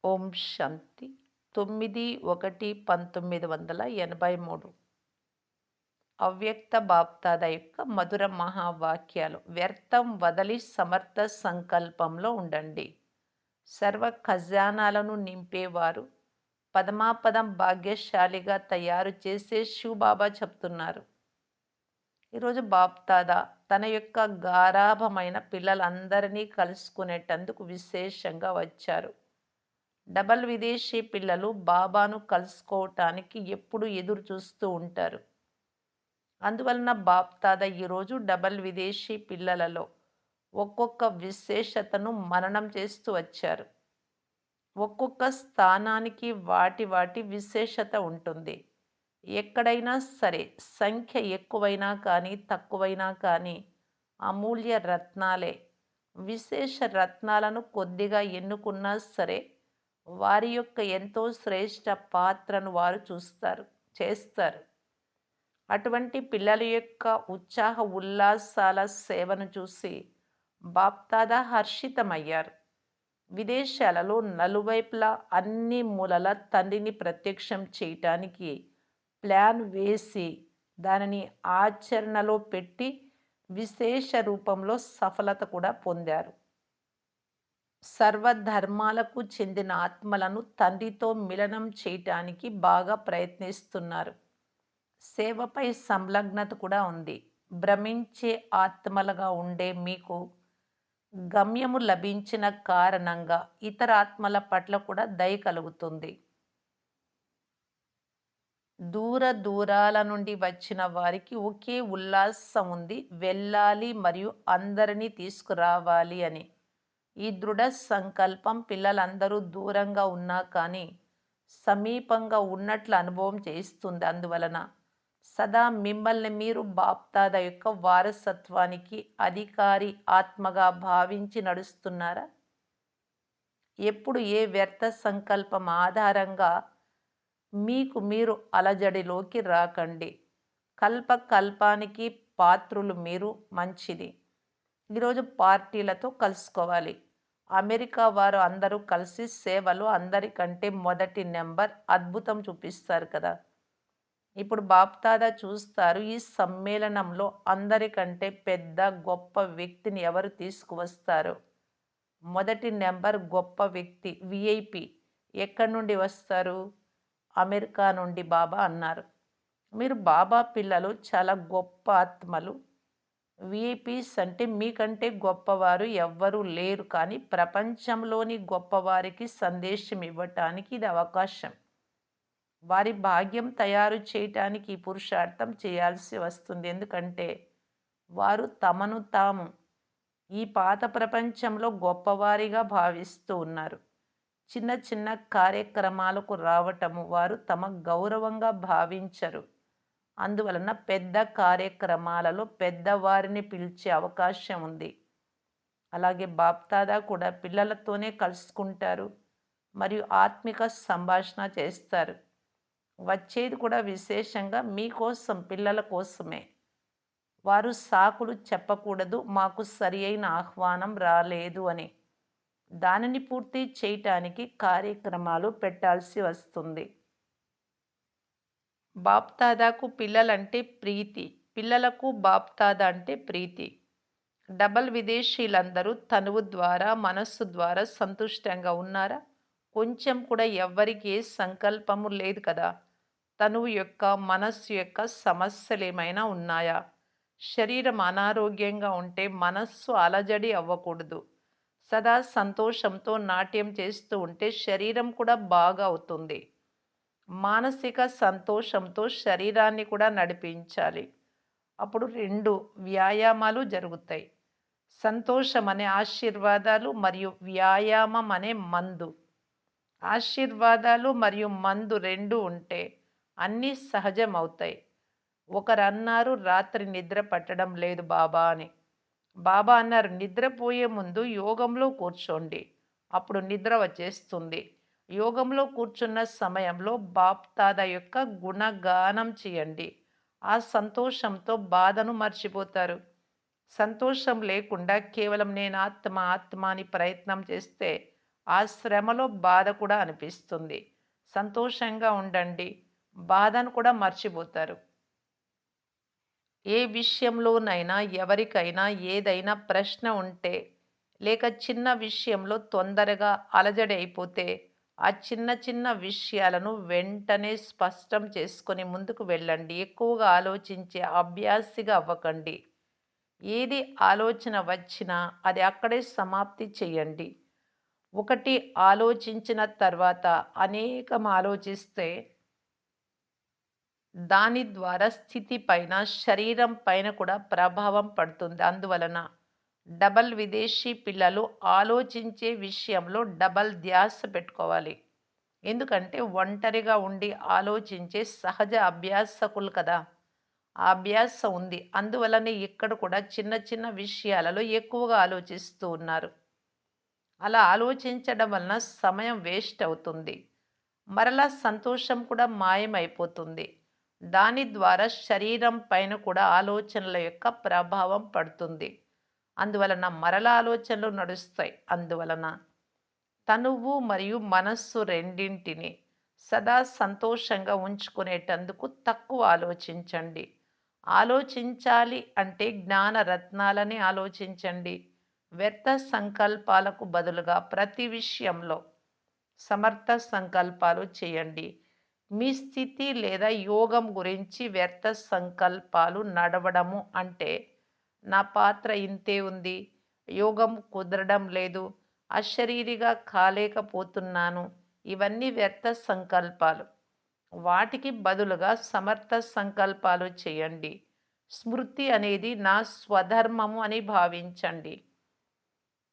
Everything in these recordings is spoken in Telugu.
ఓం శాంతి. 9/1/1983 అవ్యక్త బాప్దాద యొక్క మధుర మహావాక్యాలు. వ్యర్థం వదలి సమర్థ సంకల్పంలో ఉండండి. సర్వ ఖజానాలను నింపేవారు పదమాపదం భాగ్యశాలిగా తయారు చేసే శివబాబా చెప్తున్నారు. ఈరోజు బాప్దాదా తన యొక్క గారాభమైన పిల్లలందరినీ కలుసుకునేటందుకు విశేషంగా వచ్చారు. డబల్ విదేశీ పిల్లలు బాబాను కలుసుకోవటానికి ఎప్పుడు ఎదురు చూస్తూ ఉంటారు. అందువలన బాప్దాదా ఈరోజు డబల్ విదేశీ పిల్లలలో ఒక్కొక్క విశేషతను మననం చేస్తూ వచ్చారు. ఒక్కొక్క స్థానానికి వాటి వాటి విశేషత ఉంటుంది. ఎక్కడైనా సరే సంఖ్య ఎక్కువైనా కానీ తక్కువైనా కానీ అమూల్య రత్నాలే. విశేష రత్నాలను కొద్దిగా ఎన్నుకున్నా సరే వారి యొక్క ఎంతో శ్రేష్ట పాత్రను వారు చేస్తారు. అటువంటి పిల్లల యొక్క ఉత్సాహ ఉల్లాసాల సేవను చూసి బాప్దాదా హర్షితమయ్యారు. విదేశాలలో నలువైపులా అన్ని మూలల తండ్రిని ప్రత్యక్షం చేయటానికి ప్లాన్ వేసి దానిని ఆచరణలో పెట్టి విశేష రూపంలో సఫలత కూడా పొందారు. సర్వధర్మాలకు చెందిన ఆత్మలను తండ్రితో మిలనం చేయటానికి బాగా ప్రయత్నిస్తున్నారు. సేవపై సంలగ్నత కూడా ఉంది. భ్రమించే ఆత్మలుగా ఉండే మీకు గమ్యము లభించిన కారణంగా ఇతర ఆత్మల పట్ల కూడా దయ కలుగుతుంది. దూర దూరాల నుండి వచ్చిన వారికి ఒకే ఉల్లాసం ఉంది, వెళ్ళాలి మరియు అందరినీ తీసుకురావాలి అని. ఈ దృఢ సంకల్పం పిల్లలందరూ దూరంగా ఉన్నా కానీ సమీపంగా ఉన్నట్లు అనుభవం చేస్తుంది. అందువలన సదా మిమ్మల్ని మీరు బాప్దాద యొక్క వారసత్వానికి అధికారి ఆత్మగా భావించి నడుస్తున్నారా? ఎప్పుడు ఏ వ్యర్థ సంకల్పం ఆధారంగా మీకు మీరు అలజడిలోకి రాకండి. కల్పానికి పాత్రులు మీరు, మంచిది. ఈరోజు పార్టీలతో కలుసుకోవాలి. అమెరికా వారు అందరూ కలిసి సేవలో అందరికంటే మొదటి నెంబర్ అద్భుతం చూపిస్తారు కదా. ఇప్పుడు బాప్దాదా చూస్తారు ఈ సమ్మేళనంలో అందరికంటే పెద్ద గొప్ప వ్యక్తిని ఎవరు తీసుకువస్తారు. మొదటి నెంబర్ గొప్ప వ్యక్తి విఐపి ఎక్కడి నుండి వస్తారు? అమెరికా నుండి బాబా అన్నారు. మీరు బాబా పిల్లలు, చాలా గొప్ప ఆత్మలు. విఐపీస్ అంటే మీకంటే గొప్పవారు ఎవ్వరూ లేరు, కానీ ప్రపంచంలోని గొప్పవారికి సందేశం ఇవ్వటానికి ఇది అవకాశం. వారి భాగ్యం తయారు చేయటానికి ఈ పురుషార్థం చేయాల్సి వస్తుంది. ఎందుకంటే వారు తమను తాము ఈ పాత ప్రపంచంలో గొప్పవారిగా భావిస్తూ ఉన్నారు. చిన్న చిన్న కార్యక్రమాలకు రావటము వారు తమ గౌరవంగా భావించరు. అందువలన పెద్ద కార్యక్రమాలలో పెద్దవారిని పిలిచే అవకాశం ఉంది. అలాగే బాప్దాదా కూడా పిల్లలతోనే కలుసుకుంటారు మరియు ఆత్మిక సంభాషణ చేస్తారు. వచ్చేది కూడా విశేషంగా మీకోసం, పిల్లల కోసమే. వారు సాకులు చెప్పకూడదు, మాకు సరి అయిన ఆహ్వానం రాలేదు అని. దానిని పూర్తి చేయటానికి కార్యక్రమాలు పెట్టాల్సి వస్తుంది. బాప్దాదాకు పిల్లలంటే ప్రీతి, పిల్లలకు బాప్దాదా అంటే ప్రీతి. డబల్ విదేశీయులందరూ తనువు ద్వారా, మనస్సు ద్వారా సంతుష్టంగా ఉన్నారా? కొంచెం కూడా ఎవ్వరికి ఏ సంకల్పము లేదు కదా. తనువు యొక్క, మనస్సు యొక్క సమస్యలు ఏమైనా ఉన్నాయా? శరీరం అనారోగ్యంగా ఉంటే మనస్సు అలజడి అవ్వకూడదు. సదా సంతోషంతో నాట్యం చేస్తూ ఉంటే శరీరం కూడా బాగా అవుతుంది. మానసిక సంతోషంతో శరీరాన్ని కూడా నడిపించాలి. అప్పుడు 2 వ్యాయామాలు జరుగుతాయి. సంతోషం అనే ఆశీర్వాదాలు మరియు వ్యాయామం అనే మందు. ఆశీర్వాదాలు మరియు మందు 2 ఉంటే అన్నీ సహజం అవుతాయి. ఒకరన్నారు రాత్రి నిద్ర పట్టడం లేదు బాబా అని. బాబా అన్నారు నిద్రపోయే ముందు యోగంలో కూర్చోండి, అప్పుడు నిద్ర వచ్చేస్తుంది. యోగంలో కూర్చున్న సమయంలో బాప్దాదా యొక్క గుణగానం చేయండి. ఆ సంతోషంతో బాధను మర్చిపోతారు. సంతోషం లేకుండా కేవలం నేను ఆత్మ ఆత్మ అని ప్రయత్నం చేస్తే ఆ శ్రమలో బాధ కూడా అనిపిస్తుంది. సంతోషంగా ఉండండి. బాధను కూడా మర్చిపోతారు. ఏ విషయంలోనైనా ఎవరికైనా ఏదైనా ప్రశ్న ఉంటే, లేక చిన్న విషయంలో తొందరగా అలజడి అయిపోతే, ఆ చిన్న చిన్న విషయాలను వెంటనే స్పష్టం చేసుకొని ముందుకు వెళ్ళండి. ఎక్కువగా ఆలోచించే అభ్యాసిగా అవ్వకండి. ఏది ఆలోచన వచ్చినా అది అక్కడే సమాప్తి చేయండి. ఒకటి ఆలోచించిన తర్వాత అనేకం ఆలోచిస్తే దాని ద్వారా స్థితి పైన, శరీరం పైన కూడా ప్రభావం పడుతుంది. అందువలన విదేశీ పిల్లలు ఆలోచించే విషయంలో డబల్ ధ్యాస పెట్టుకోవాలి. ఎందుకంటే ఒంటరిగా ఉండి ఆలోచించే సహజ అభ్యాసకులు కదా! ఆ అభ్యాసం ఉంది. అందువలనే ఇక్కడ కూడా చిన్న చిన్న విషయాలలో ఎక్కువగా ఆలోచిస్తూ ఉన్నారు. అలా ఆలోచించడం వలన సమయం వేస్ట్ అవుతుంది. మరలా సంతోషం కూడా మాయమైపోతుంది. దాని ద్వారా శరీరం పైన కూడా ఆలోచనల యొక్క ప్రభావం పడుతుంది. అందువలన మరలా ఆలోచనలు నడుస్తాయి. అందువలన తనువు మరియు మనస్సు రెండింటిని సదా సంతోషంగా ఉంచుకునేటందుకు తక్కువ ఆలోచించండి. ఆలోచించాలి అంటే జ్ఞాన రత్నాలని ఆలోచించండి. వ్యర్థ సంకల్పాలకు బదులుగా ప్రతి విషయంలో సమర్థ సంకల్పాలు చేయండి. మీ స్థితి లేదా యోగం గురించి వ్యర్థ సంకల్పాలు నడవడము అంటే, నా పాత్ర ఇంతే ఉంది, యోగం కుదరడం లేదు, అశరీరిగా కాలేకపోతున్నాను. ఇవన్నీ వ్యర్థ సంకల్పాలు. వాటికి బదులుగా సమర్థ సంకల్పాలు చేయండి. స్మృతి అనేది నా స్వధర్మము అని భావించండి.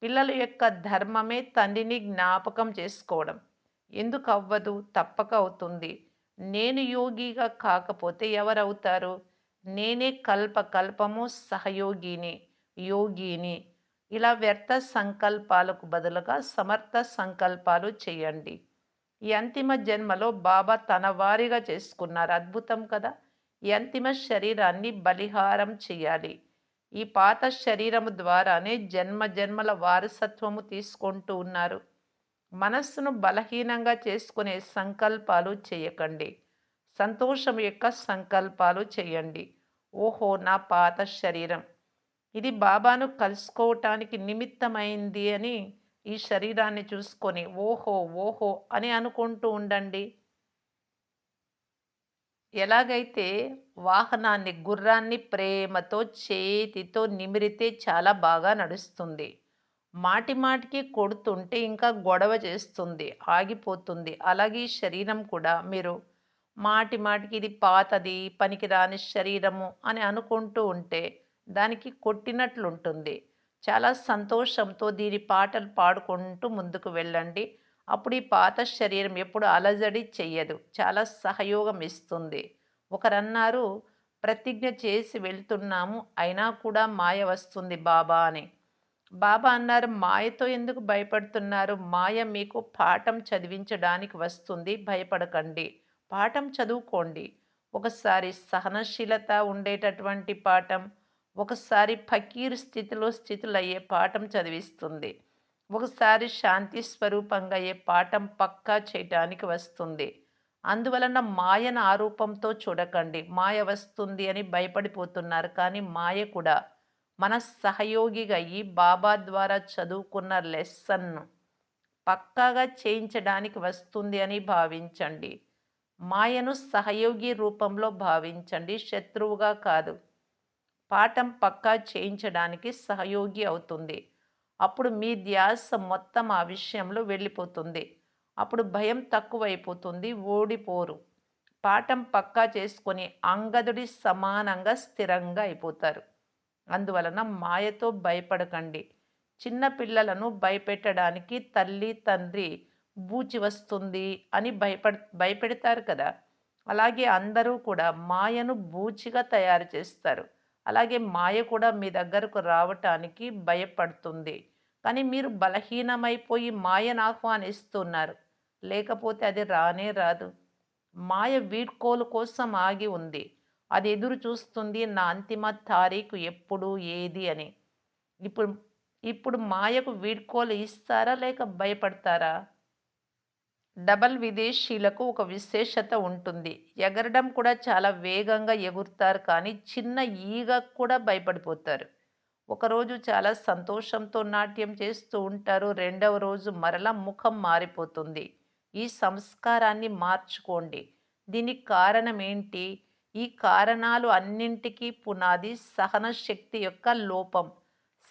పిల్లల యొక్క ధర్మమే తండ్రిని జ్ఞాపకం చేసుకోవడం. ఎందుకు అవ్వదు? తప్పక అవుతుంది. నేను యోగిగా కాకపోతే ఎవరవుతారు? నేనే కల్పము సహయోగిని, యోగిని. ఇలా వ్యర్థ సంకల్పాలకు బదులుగా సమర్థ సంకల్పాలు చేయండి. ఈ అంతిమ జన్మలో బాబా తన వారిగా చేసుకున్నారు. అద్భుతం కదా! ఈ అంతిమ శరీరాన్ని బలిహారం చేయాలి. ఈ పాత శరీరము ద్వారానే జన్మ జన్మల వారసత్వము తీసుకుంటూ ఉన్నారు. మనస్సును బలహీనంగా చేసుకునే సంకల్పాలు చేయకండి. సంతోషం యొక్క సంకల్పాలు చేయండి. ఓహో! నా పాత శరీరం ఇది బాబాను కలుసుకోవటానికి నిమిత్తమైంది అని ఈ శరీరాన్ని చూసుకొని ఓహో! ఓహో! అని అనుకుంటూ ఉండండి. ఎలాగైతే వాహనాన్ని, గుర్రాన్ని ప్రేమతో చేతితో నిమిరితే చాలా బాగా నడుస్తుంది. మాటి మాటికి కొడుతుంటే ఇంకా గొడవ చేస్తుంది, ఆగిపోతుంది. అలాగే ఈ శరీరం కూడా మీరు మాటి మాటికి ఇది పాతది, పనికిరాని శరీరము అని అనుకుంటూ ఉంటే దానికి కొట్టినట్లుంటుంది. చాలా సంతోషంతో దీని పాటలు పాడుకుంటూ ముందుకు వెళ్ళండి. అప్పుడు ఈ పాత శరీరం ఎప్పుడు అలజడి చెయ్యదు. చాలా సహయోగం ఇస్తుంది. ఒకరన్నారు, ప్రతిజ్ఞ చేసి వెళ్తున్నాము అయినా కూడా మాయ వస్తుంది బాబా అని. బాబా అన్నారు, మాయతో ఎందుకు భయపడుతున్నారు? మాయ మీకు పాఠం చదివించడానికి వస్తుంది, భయపడకండి. పాఠం చదువుకోండి. ఒకసారి సహనశీలత ఉండేటటువంటి పాఠం, ఒకసారి ఫకీరు స్థితులయ్యే పాఠం చదివిస్తుంది. ఒకసారి శాంతి స్వరూపంగా అయ్యే పాఠం పక్కా చేయటానికి వస్తుంది. అందువలన మాయను ఆరూపంతో చూడకండి. మాయ వస్తుంది అని భయపడిపోతున్నారు. కానీ మాయ కూడా మన సహయోగిగా అయ్యి బాబా ద్వారా చదువుకున్న లెసన్ను పక్కాగా చేయించడానికి వస్తుంది అని భావించండి. మాయను సహయోగి రూపంలో భావించండి, శత్రువుగా కాదు. పాఠం పక్కా చేయించడానికి సహయోగి అవుతుంది. అప్పుడు మీ ధ్యాస మొత్తం ఆ విషయంలో వెళ్ళిపోతుంది. అప్పుడు భయం తక్కువైపోతుంది, ఓడిపోరు. పాఠం పక్కా చేసుకొని అంగదుడి సమానంగా స్థిరంగా అయిపోతారు. అందువలన మాయతో భయపడకండి. చిన్న పిల్లలను భయపెట్టడానికి తల్లి, తండ్రి బూచి వస్తుంది అని భయపెడతారు కదా! అలాగే అందరూ కూడా మాయను బూచిగా తయారు చేస్తారు. అలాగే మాయ కూడా మీ దగ్గరకు రావటానికి భయపడుతుంది. కానీ మీరు బలహీనమైపోయి మాయను ఆహ్వానిస్తున్నారు. లేకపోతే అది రానే రాదు. మాయ వీడ్కోలు కోసం ఆగి ఉంది. అది ఎదురు చూస్తుంది నా అంతిమ తారీఖు ఎప్పుడు, ఏది అని. ఇప్పుడు ఇప్పుడు మాయకు వీడ్కోలు ఇస్తారా? లేక భయపడతారా? డబల్ విదేశీయులకు ఒక విశేషత ఉంటుంది. ఎగరడం కూడా చాలా వేగంగా ఎగురుతారు కానీ, చిన్న ఈగకు కూడా భయపడిపోతారు. ఒకరోజు చాలా సంతోషంతో నాట్యం చేస్తూ ఉంటారు. రెండవ రోజు మరలా ముఖం మారిపోతుంది. ఈ సంస్కారాన్ని మార్చుకోండి. దీనికి కారణం ఏంటి? ఈ కారణాలు అన్నింటికీ పునాది సహన శక్తి యొక్క లోపం.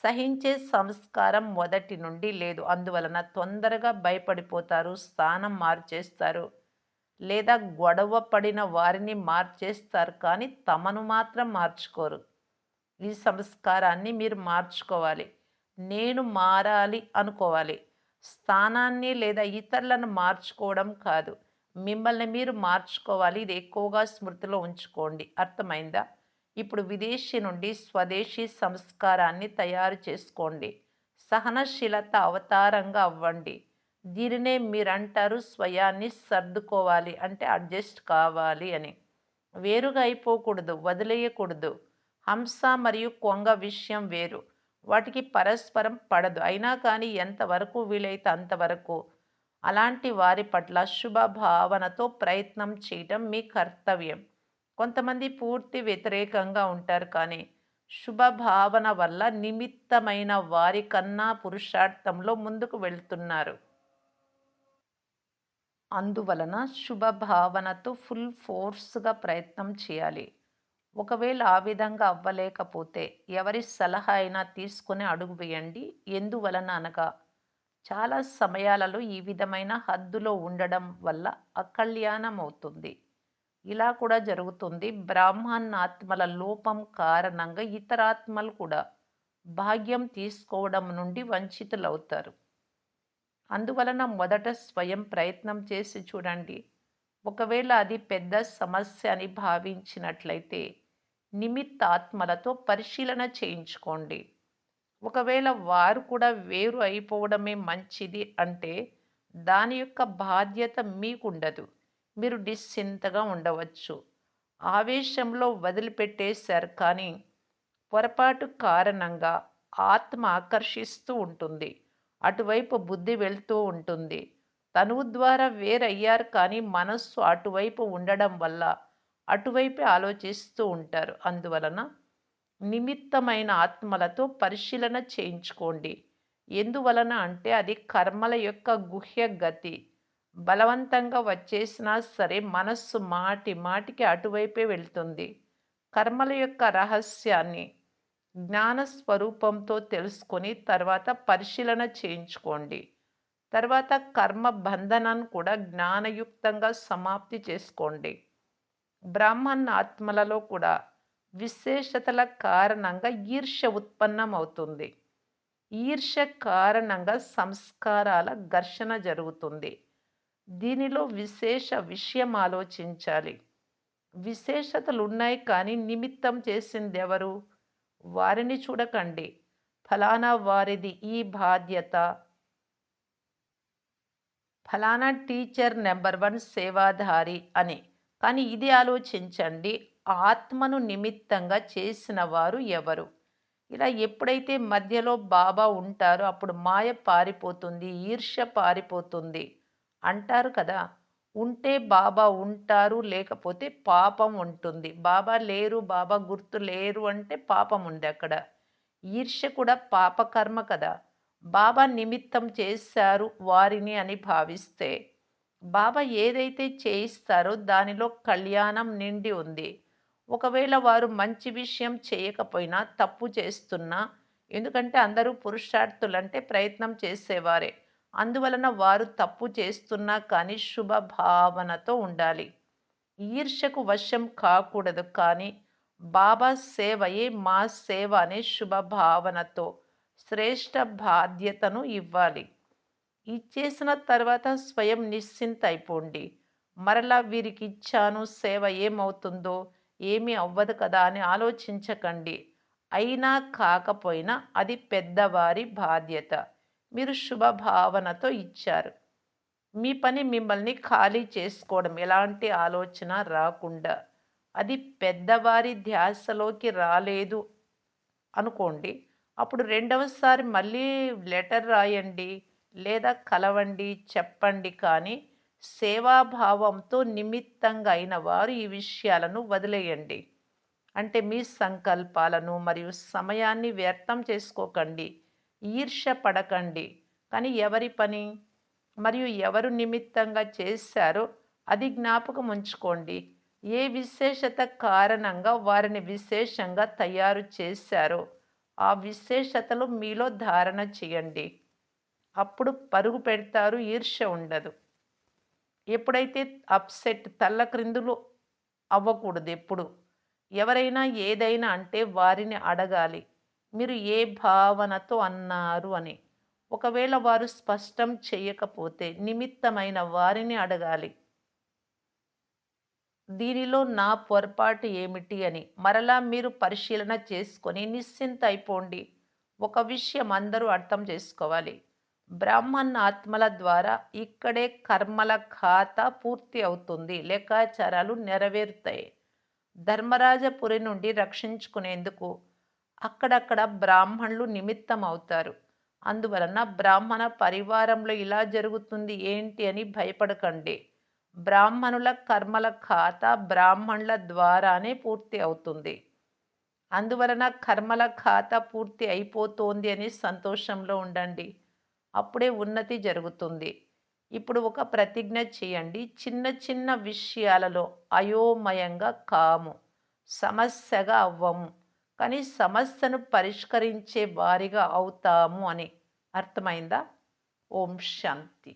సహించే సంస్కారం మొదటి నుండి లేదు. అందువలన తొందరగా భయపడిపోతారు, స్థానం మార్చేస్తారు. లేదా గొడవ పడిన వారిని మార్చేస్తారు కానీ తమను మాత్రం మార్చుకోరు. ఈ సంస్కారాన్ని మీరు మార్చుకోవాలి. నేను మారాలి అనుకోవాలి. స్థానాన్ని లేదా ఇతరులను మార్చుకోవడం కాదు. మిమ్మల్ని మీరు మార్చుకోవాలి. ఇది ఎక్కువగా స్మృతిలో ఉంచుకోండి. అర్థమైందా? ఇప్పుడు విదేశీ నుండి స్వదేశీ సంస్కారాన్ని తయారు చేసుకోండి. సహనశీలత అవతారంగా అవ్వండి. దీనినే మీరంటారు స్వయాన్ని సర్దుకోవాలి అంటే అడ్జస్ట్ కావాలి అని. వేరుగా అయిపోకూడదు, వదిలేయకూడదు. హంస మరియు కొంగ విషయం వేరు. వాటికి పరస్పరం పడదు. అయినా కానీ ఎంతవరకు వీలైతే అంతవరకు అలాంటి వారి పట్ల శుభ భావనతో ప్రయత్నం చేయటం మీ కర్తవ్యం. కొంతమంది పూర్తి వ్యతిరేకంగా ఉంటారు కానీ శుభ భావన వల్ల నిమిత్తమైన వారి కన్నా పురుషార్థంలో ముందుకు వెళ్తున్నారు. అందువలన శుభ భావనతో ఫుల్ ఫోర్స్‌గా ప్రయత్నం చేయాలి. ఒకవేళ ఆ విధంగా అవ్వలేకపోతే ఎవరి సలహా అయినా తీసుకొని అడుగు వేయండి. ఎందువలన అనగా చాలా సమయాలలో ఈ విధమైన హద్దులో ఉండడం వల్ల అకల్యాణం అవుతుంది. ఇలా కూడా జరుగుతుంది. బ్రాహ్మణాత్మల లోపం కారణంగా ఇతరాత్మలు కూడా భాగ్యం తీసుకోవడం నుండి వంచితులవుతారు. అందువలన మొదట స్వయం ప్రయత్నం చేసి చూడండి. ఒకవేళ అది పెద్ద సమస్య అని భావించినట్లయితే నిమిత్తాత్మలతో పరిశీలన చేయించుకోండి. ఒకవేళ వారు కూడా వేరు అయిపోవడమే మంచిది అంటే దాని యొక్క బాధ్యత మీకుండదు. మీరు నిశ్చింతగా ఉండవచ్చు. ఆవేశంలో వదిలిపెట్టేశారు కానీ పొరపాటు కారణంగా ఆత్మ ఆకర్షిస్తూ ఉంటుంది. అటువైపు బుద్ధి వెళ్తూ ఉంటుంది. తనువు ద్వారా వేరయ్యారు కానీ మనస్సు అటువైపు ఉండడం వల్ల అటువైపే ఆలోచిస్తూ ఉంటారు. అందువలన నిమిత్తమైన ఆత్మలతో పరిశీలన చేయించుకోండి. ఎందువలన అంటే అది కర్మల యొక్క గుహ్య గతి. బలవంతంగా వచ్చేసినా సరే మనస్సు మాటి మాటికి అటువైపే వెళ్తుంది. కర్మల యొక్క రహస్యాన్ని జ్ఞాన స్వరూపంతో తెలుసుకొని తర్వాత పరిశీలన చేయించుకోండి. తర్వాత కర్మ బంధనాన్ని కూడా జ్ఞానయుక్తంగా సమాప్తి చేసుకోండి. బ్రాహ్మణ ఆత్మలలో కూడా విశేషతల కారణంగా ఈర్ష్య ఉత్పన్నమవుతుంది. ఈర్ష్య కారణంగా సంస్కారాల ఘర్షణ జరుగుతుంది. దీనిలో విశేష విషయం ఆలోచించాలి. విశేషతలు ఉన్నాయి కానీ నిమిత్తం చేసిందెవరు? వారిని చూడకండి. ఫలానా వారిది ఈ బాధ్యత, ఫలానా టీచర్ నెంబర్ 1 సేవాధారి అని. కానీ ఇది ఆలోచించండి. ఆత్మను నిమిత్తంగా చేసిన వారు ఎవరు? ఇలా ఎప్పుడైతే మధ్యలో బాబా ఉంటారో అప్పుడు మాయ పారిపోతుంది, ఈర్ష్య పారిపోతుంది అంటారు కదా! ఉంటే బాబా ఉంటారు, లేకపోతే పాపం ఉంటుంది. బాబా లేరు, బాబా గుర్తు లేరు అంటే పాపం ఉంది అక్కడ. ఈర్ష్య కూడా పాపకర్మ కదా! బాబా నిమిత్తం చేశారు వారిని అని భావిస్తే, బాబా ఏదైతే చేయిస్తారో దానిలో కళ్యాణం నిండి ఉంది. ఒకవేళ వారు మంచి విషయం చేయకపోయినా, తప్పు చేస్తున్నా, ఎందుకంటే అందరూ పురుషార్థులంటే ప్రయత్నం చేసేవారే. అందువలన వారు తప్పు చేస్తున్నా కానీ శుభ భావనతో ఉండాలి. ఈర్ష్యకు వశం కాకూడదు కానీ బాబా సేవయే మా సేవ అనే శుభ భావనతో శ్రేష్ఠ బాధ్యతను ఇవ్వాలి. ఇచ్చేసిన తర్వాత స్వయం నిశ్చింత అయిపోండి. మరలా వీరికి ఇచ్చాను సేవ ఏమవుతుందో, ఏమీ అవ్వదు కదా అని ఆలోచించకండి. అయినా కాకపోయినా అది పెద్దవారి బాధ్యత. మీరు శుభ భావనతో ఇచ్చారు. మీ పని మిమ్మల్ని ఖాళీ చేసుకోవడం, ఎలాంటి ఆలోచన రాకుండా. అది పెద్దవారి ధ్యాసలోకి రాలేదు అనుకోండి. అప్పుడు రెండవసారి మళ్ళీ లెటర్ రాయండి. లేదా కలవండి, చెప్పండి కానీ సేవాభావంతో నిమిత్తంగా అయిన వారు ఈ విషయాలను వదిలేయండి. అంటే మీ సంకల్పాలను మరియు సమయాన్ని వ్యర్థం చేసుకోకండి. ఈర్ష్య పడకండి. కానీ ఎవరి పని మరియు ఎవరు నిమిత్తంగా చేశారో అది జ్ఞాపకం ఉంచుకోండి. ఏ విశేషత కారణంగా వారిని విశేషంగా తయారు చేశారో ఆ విశేషతలు మీలో ధారణ చేయండి. అప్పుడు పరుగు పెడతారు, ఈర్ష్య ఉండదు. ఎప్పుడైతే తల్లక్రిందులు అవ్వకూడదు ఎప్పుడు. ఎవరైనా ఏదైనా అంటే వారిని అడగాలి. మీరు ఏ భావనతో అన్నారు అని. ఒకవేళ వారు స్పష్టం చేయకపోతే నిమిత్తమైన వారిని అడగాలి. దీనిలో నా పొరపాటు ఏమిటి అని మరలా మీరు పరిశీలన చేసుకొని నిశ్చింత అయిపోండి. ఒక విషయం అందరూ అర్థం చేసుకోవాలి. బ్రాహ్మణ ఆత్మల ద్వారా ఇక్కడే కర్మల ఖాతా పూర్తి అవుతుంది. లెక్కాచారాలు నెరవేరుతాయి. ధర్మరాజపురి నుండి రక్షించుకునేందుకు అక్కడక్కడ బ్రాహ్మణులు నిమిత్తం అవుతారు. అందువలన బ్రాహ్మణ పరివారంలో ఇలా జరుగుతుంది ఏంటి అని భయపడకండి. బ్రాహ్మణుల కర్మల ఖాతా బ్రాహ్మణుల ద్వారానే పూర్తి అవుతుంది. అందువలన కర్మల ఖాతా పూర్తి అయిపోతోంది అని సంతోషంలో ఉండండి. అప్పుడే ఉన్నతి జరుగుతుంది. ఇప్పుడు ఒక ప్రతిజ్ఞ చేయండి. చిన్న చిన్న విషయాలలో అయోమయంగా కాము. సమస్యగా అవ్వము. కానీ సమస్యను పరిష్కరించే వారిగా అవుతాము అని. అర్థమైందా? ఓం శాంతి.